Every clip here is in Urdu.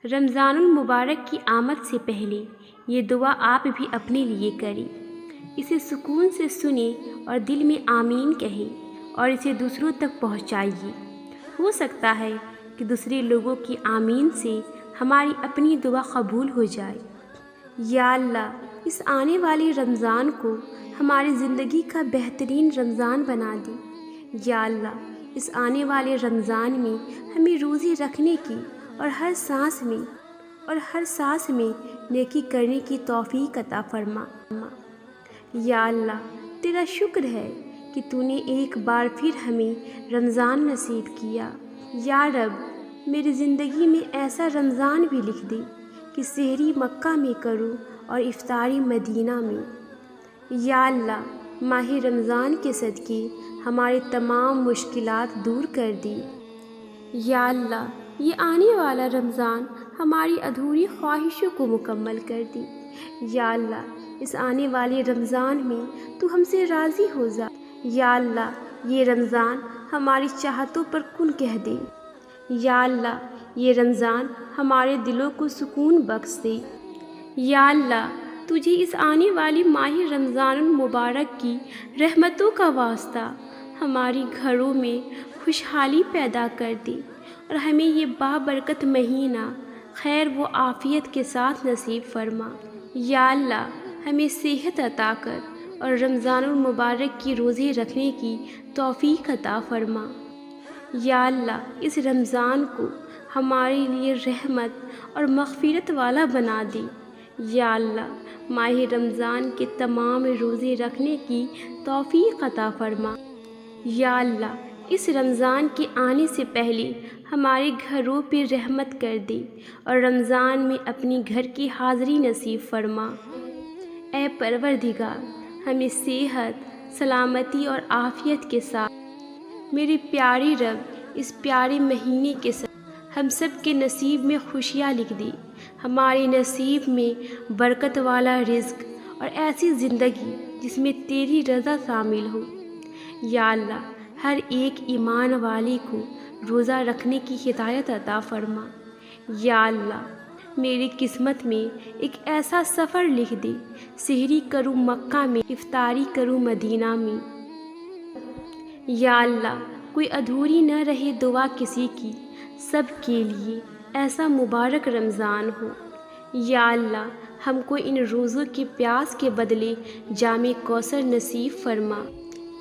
رمضان المبارک کی آمد سے پہلے یہ دعا آپ بھی اپنے لیے کریں، اسے سکون سے سنیں اور دل میں آمین کہیں اور اسے دوسروں تک پہنچائیے۔ ہو سکتا ہے کہ دوسرے لوگوں کی آمین سے ہماری اپنی دعا قبول ہو جائے۔ یا اللہ، اس آنے والے رمضان کو ہماری زندگی کا بہترین رمضان بنا دیں۔ یا اللہ، اس آنے والے رمضان میں ہمیں روزے رکھنے کی اور ہر سانس میں نیکی کرنے کی توفیق عطا فرما۔ یا اللہ، تیرا شکر ہے کہ تو نے ایک بار پھر ہمیں رمضان نصیب کیا۔ یا رب، میری زندگی میں ایسا رمضان بھی لکھ دے کہ سحری مکہ میں کروں اور افطاری مدینہ میں۔ یا اللہ، ماہ رمضان کے صدقے ہمارے تمام مشکلات دور کر دی۔ یا اللہ، یہ آنے والا رمضان ہماری ادھوری خواہشوں کو مکمل کر دی۔ یا اللہ، اس آنے والے رمضان میں تو ہم سے راضی ہو جا۔ یا اللہ، یہ رمضان ہماری چاہتوں پر کن کہہ دے۔ یا اللہ، یہ رمضان ہمارے دلوں کو سکون بخش دے۔ یا اللہ، تجھے اس آنے والی ماہ رمضان المبارک کی رحمتوں کا واسطہ ہماری گھروں میں خوشحالی پیدا کر دے اور ہمیں یہ بابرکت مہینہ خیر و عافیت کے ساتھ نصیب فرما۔ یا اللہ، ہمیں صحت عطا کر اور رمضان المبارک کی روزے رکھنے کی توفیق عطا فرما۔ یا اللہ، اس رمضان کو ہمارے لیے رحمت اور مغفرت والا بنا دے۔ یا اللہ، ماہ رمضان کے تمام روزے رکھنے کی توفیق عطا فرما۔ یا اللہ، اس رمضان کے آنے سے پہلے ہمارے گھروں پہ رحمت کر دے اور رمضان میں اپنی گھر کی حاضری نصیب فرما۔ اے پروردگار، ہمیں صحت، سلامتی اور عافیت کے ساتھ میرے پیارے رب اس پیارے مہینے کے ساتھ ہم سب کے نصیب میں خوشیاں لکھ دی۔ ہمارے نصیب میں برکت والا رزق اور ایسی زندگی جس میں تیری رضا شامل ہو۔ یا اللہ، ہر ایک ایمان والے کو روزہ رکھنے کی ہدایت عطا فرما۔ یا اللہ، میری قسمت میں ایک ایسا سفر لکھ دے، سحری کروں مکہ میں، افطاری کروں مدینہ میں۔ یا اللہ، کوئی ادھوری نہ رہے دعا کسی کی، سب کے لیے ایسا مبارک رمضان ہو۔ یا اللہ، ہم کو ان روزوں کے پیاس کے بدلے جام کوثر نصیب فرما۔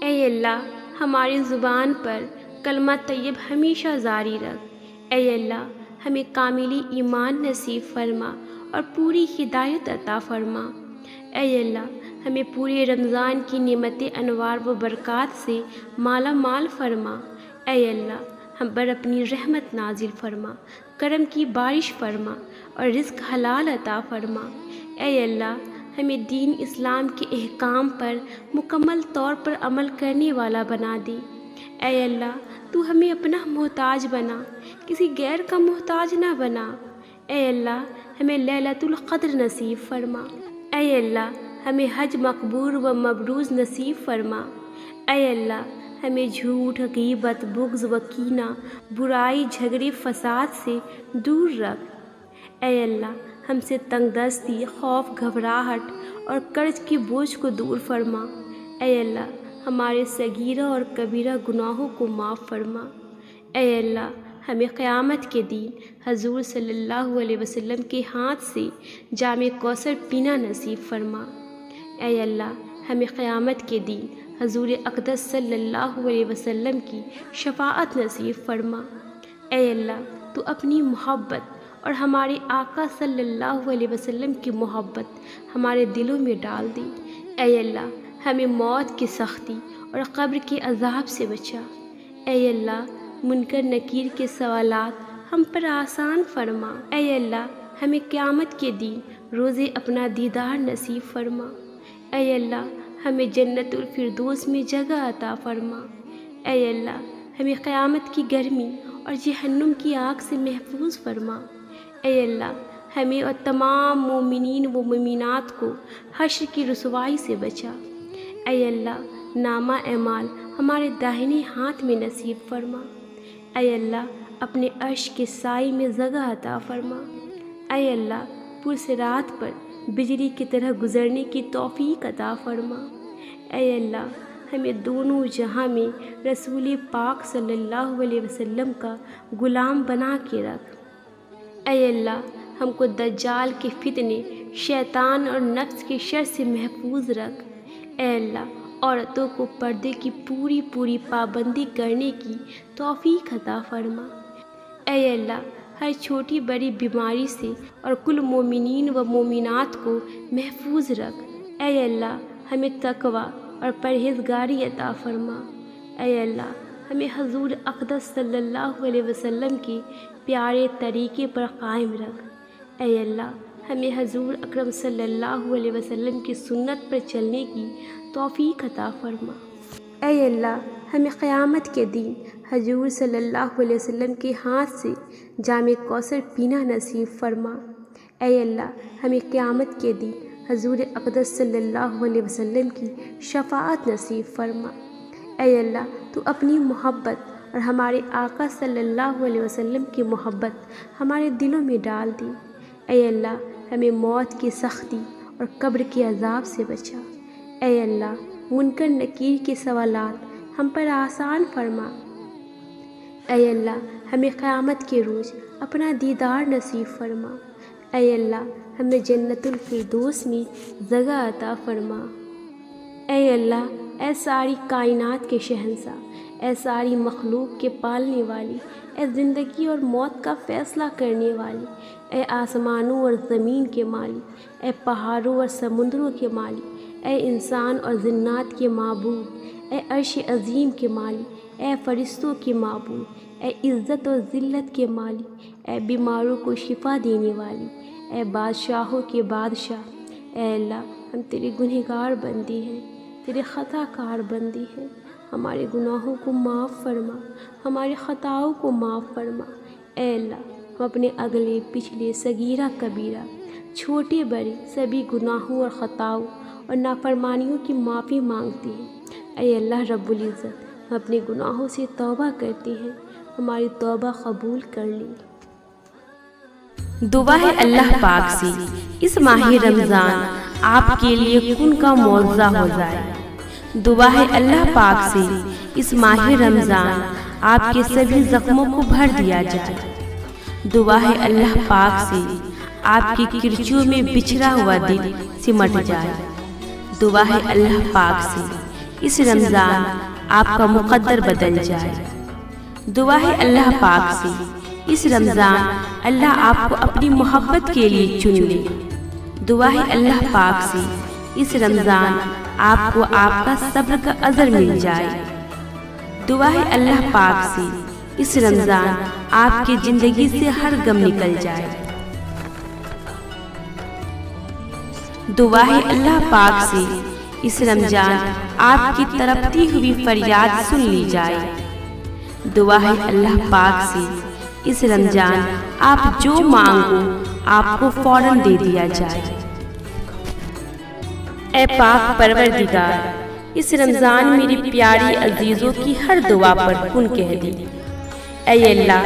اے اللہ، ہماری زبان پر کلمہ طیب ہمیشہ جاری رکھ۔ اے اللہ، ہمیں کامل ایمان نصیب فرما اور پوری ہدایت عطا فرما۔ اے اللہ، ہمیں پورے رمضان کی نعمت انوار و برکات سے مالا مال فرما۔ اے اللہ، ہم پر اپنی رحمت نازل فرما، کرم کی بارش فرما اور رزق حلال عطا فرما۔ اے اللہ، ہمیں دین اسلام کے احکام پر مکمل طور پر عمل کرنے والا بنا دے۔ اے اللہ، تو ہمیں اپنا محتاج بنا، کسی غیر کا محتاج نہ بنا۔ اے اللہ، ہمیں لیلۃ القدر نصیب فرما۔ اے اللہ، ہمیں حج مقبول و مبرور نصیب فرما۔ اے اللہ، ہمیں جھوٹ، غیبت، بغض و کینہ، برائی، جھگڑے، فساد سے دور رکھ۔ اے اللہ، ہم سے تنگ دستی، خوف، گھبراہٹ اور قرض کے بوجھ کو دور فرما۔ اے اللہ، ہمارے صغیرہ اور کبیرہ گناہوں کو معاف فرما۔ اے اللہ، ہمیں قیامت کے دن حضور صلی اللہ علیہ وسلم کے ہاتھ سے جام کوثر پینا نصیب فرما۔ اے اللہ، ہمیں قیامت کے دن حضور اقدس صلی اللہ علیہ وسلم کی شفاعت نصیب فرما۔ اے اللہ، تو اپنی محبت اور ہمارے آقا صلی اللہ علیہ وسلم کی محبت ہمارے دلوں میں ڈال دے۔ اے اللہ، ہمیں موت کی سختی اور قبر کے عذاب سے بچا۔ اے اللہ، منکر نکیر کے سوالات ہم پر آسان فرما۔ اے اللہ، ہمیں قیامت کے دن روزے اپنا دیدار نصیب فرما۔ اے اللہ، ہمیں جنت الفردوس میں جگہ عطا فرما۔ اے اللہ، ہمیں قیامت کی گرمی اور جہنم کی آگ سے محفوظ فرما۔ اے اللہ، ہمیں اور تمام مومنین و مومنات کو حشر کی رسوائی سے بچا۔ اے اللہ، نامہ اعمال ہمارے داہنے ہاتھ میں نصیب فرما۔ اے اللہ، اپنے عرش کے سائے میں جگہ عطا فرما۔ اے اللہ پرصراط پر بجلی کی طرح گزرنے کی توفیق عطا فرما۔ اے اللہ ہمیں دونوں جہاں میں رسول پاک صلی اللہ علیہ وسلم کا غلام بنا کے رکھ۔ اے اللہ ہم کو دجال کے فتنے، شیطان اور نفس کے شر سے محفوظ رکھ۔ اے اللہ عورتوں کو پردے کی پوری پابندی کرنے کی توفیق عطا فرما۔ اے اللہ ہر چھوٹی بڑی بیماری سے اور کل مومنین و مومنات کو محفوظ رکھ۔ اے اللہ ہمیں تقوی اور پرہیزگاری عطا فرما۔ اے اللہ ہمیں حضور اقدس صلی اللہ علیہ وسلم کے پیارے طریقے پر قائم رکھ۔ اے اللہ ہمیں حضور اکرم صلی اللہ علیہ وسلم کی سنت پر چلنے کی توفیق عطا فرما۔ اے اللہ ہمیں قیامت کے دن حضور صلی اللہ علیہ وسلم کے ہاتھ سے جام کوثر پینا نصیب فرما۔ اے اللہ ہمیں قیامت کے دن حضور اقدس صلی اللہ علیہ وسلم کی شفاعت نصیب فرما۔ اے اللہ تو اپنی محبت اور ہمارے آقا صلی اللہ علیہ وسلم کی محبت ہمارے دلوں میں ڈال دی۔ اے اللہ ہمیں موت کی سختی اور قبر کے عذاب سے بچا۔ اے اللہ منکر نکیر کے سوالات ہم پر آسان فرما۔ اے اللہ ہمیں قیامت کے روز اپنا دیدار نصیب فرما۔ اے اللہ ہمیں جنت الفردوس میں جگہ عطا فرما۔ اے اللہ اے ساری کائنات کے شہنشاہ، اے ساری مخلوق کے پالنے والی، اے زندگی اور موت کا فیصلہ کرنے والی، اے آسمانوں اور زمین کے مالک، اے پہاڑوں اور سمندروں کے مالک، اے انسان اور جنات کے معبود، اے عرش عظیم کے مالک، اے فرشتوں کے معبود، اے عزت اور ذلت کے مالک، اے بیماروں کو شفا دینے والی، اے بادشاہوں کے بادشاہ۔ اے اللہ ہم تیرے گنہگار بندے ہیں، تیرے خطا کار بندے ہیں، ہمارے گناہوں کو معاف فرما، ہمارے خطاؤں کو معاف فرما۔ اے اللہ ہم اپنے اگلے پچھلے صغیرہ کبیرہ چھوٹے بڑے سبھی گناہوں اور خطاؤں اور نافرمانیوں کی معافی مانگتے ہیں۔ اے اللہ رب العزت ہم اپنے گناہوں سے توبہ کرتے ہیں، ہماری توبہ قبول کر لے۔ دعا ہے اللہ پاک سے اس ماہ رمضان آپ کے لیے کن کا معاوضہ ہو جائے۔ دعا ہے اللہ پاک سے اس ماہ رمضان آپ کے سبھی زخموں کو بھر دیا جائے۔ دعا ہے اللہ پاک سے آپ کی کرچیوں میں بچھڑا ہوا دل سمٹ جائے۔ دعا ہے اللہ پاک سے اس رمضان آپ کا مقدر بدل جائے۔ دعا ہے اللہ پاک سے اس رمضان اللہ آپ کو اپنی محبت کے لیے چن لے۔ دعا ہے اللہ پاک سے اس رمضان آپ کو آپ کا صبر کا اجر مل جائے۔ دعا ہے اللہ پاک سے اس رمضان آپ کی زندگی سے ہر غم نکل جائے۔ دعا ہے اللہ پاک سے اس رمضان آپ کی تڑپتی ہوئی فریاد سن لی جائے۔ دعا ہے اللہ پاک سے اس رمضان آپ جو مانگو آپ کو فوراً دے دیا جائے۔ اے پاک پروردگار اس رمضان میری پیاری عزیزوں کی ہر دعا پر کن کہہ دی۔ اے اللہ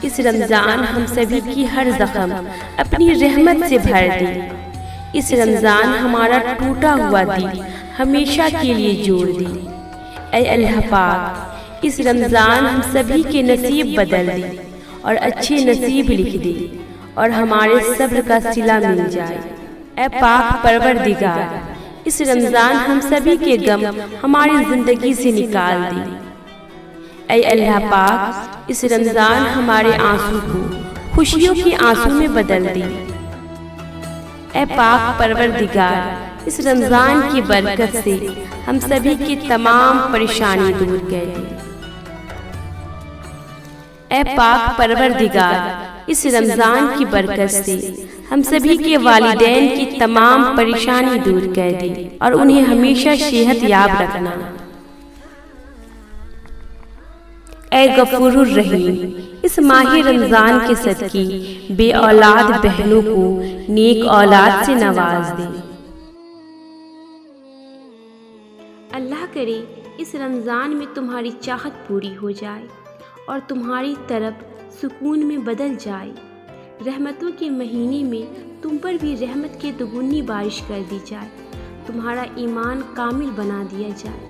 اس رمضان ہم سبھی کی ہر زخم اپنی رحمت سے بھر دے۔ اس رمضان ہمارا ٹوٹا ہوا دل ہمیشہ کے لیے جوڑ دے۔ اے اللہ پاک اس رمضان ہم سبھی کے نصیب بدل دے اور اچھے نصیب لکھ دے اور ہمارے صبر کا صلہ مل جائے۔ اے پاک پروردگار اس رمضان ہم سبھی کے غم ہماری زندگی سے نکال دے۔ اے اللہ پاک اس رمضان ہمارے آنسو کو خوشیوں کے آنسو میں بدل دے۔ اے پاک پروردگار اس رمضان کی برکت سے ہم سبھی کی تمام پریشانی دور کر دے۔ اے پاک پروردگار اس رمضان کی برکت سے ہم سبھی کے والدین کی تمام پریشانی دور کر دے اور انہیں ہمیشہ صحت یاب رکھنا۔ اے غفور الرحیم اس ماہ رمضان کے صدقے بے اولاد بہنوں کو نیک اولاد سے نواز دے۔ اللہ کرے اس رمضان میں تمہاری چاہت پوری ہو جائے اور تمہاری طرف سکون میں بدل جائے۔ رحمتوں کے مہینے میں تم پر بھی رحمت کی دگنی بارش کر دی جائے، تمہارا ایمان کامل بنا دیا جائے۔